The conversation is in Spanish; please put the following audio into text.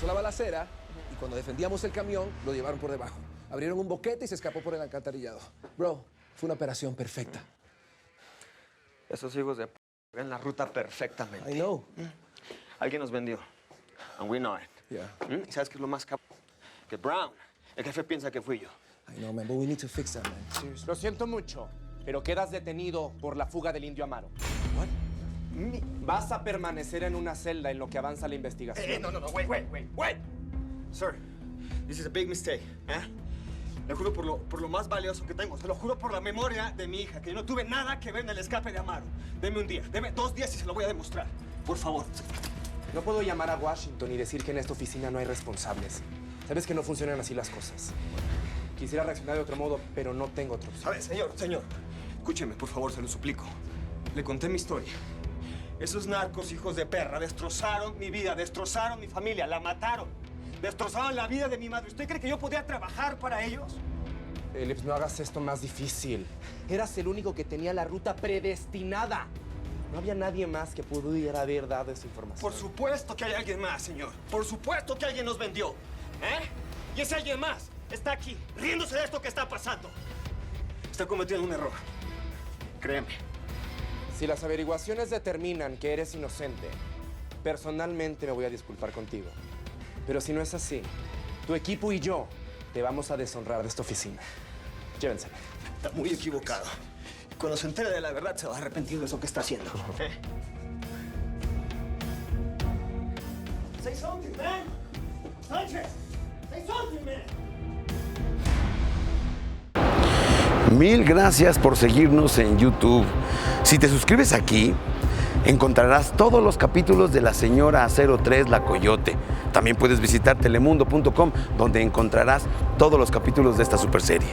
empezó la balacera y cuando defendíamos el camión, lo llevaron por debajo. Abrieron un boquete y se escapó por el alcantarillado. Bro, fue una operación perfecta. Esos hijos de p ven la ruta perfectamente. I know. Alguien nos vendió. And we know it. Yeah. ¿Y sabes qué es lo más cabrón? Que Brown, el jefe, piensa que fui yo. I know, man, but we need to fix that, man. Seriously. Lo siento mucho, pero quedas detenido por la fuga del indio Amaro. What? Vas a permanecer en una celda en lo que avanza la investigación. No, wait. Sir, this is a big mistake, ¿eh? Le juro por lo más valioso que tengo. Se lo juro por la memoria de mi hija, que yo no tuve nada que ver en el escape de Amaro. Deme un día, deme 2 días y se lo voy a demostrar. Por favor. No puedo llamar a Washington y decir que en esta oficina no hay responsables. Sabes que no funcionan así las cosas. Quisiera reaccionar de otro modo, pero no tengo otra opción. A ver, señor. Escúcheme, por favor, se lo suplico. Le conté mi historia. Esos narcos, hijos de perra, destrozaron mi vida, destrozaron mi familia, la mataron. Destrozaron la vida de mi madre. ¿Usted cree que yo podía trabajar para ellos? Elips, no hagas esto más difícil. Eras el único que tenía la ruta predestinada. No había nadie más que pudiera haber dado esa información. Por supuesto que hay alguien más, señor. Por supuesto que alguien nos vendió. ¿Eh? Y ese alguien más está aquí, riéndose de esto que está pasando. Está cometiendo un error. Créeme. Si las averiguaciones determinan que eres inocente, personalmente me voy a disculpar contigo. Pero si no es así, tu equipo y yo te vamos a deshonrar de esta oficina. Llévensela. Está muy equivocado. Cuando se entere de la verdad, se va a arrepentir de eso que está haciendo. Say something, man. Sánchez, say something, man. Mil gracias por seguirnos en YouTube. Si te suscribes aquí, encontrarás todos los capítulos de La Señora 03 La Coyote. También puedes visitar telemundo.com, donde encontrarás todos los capítulos de esta superserie.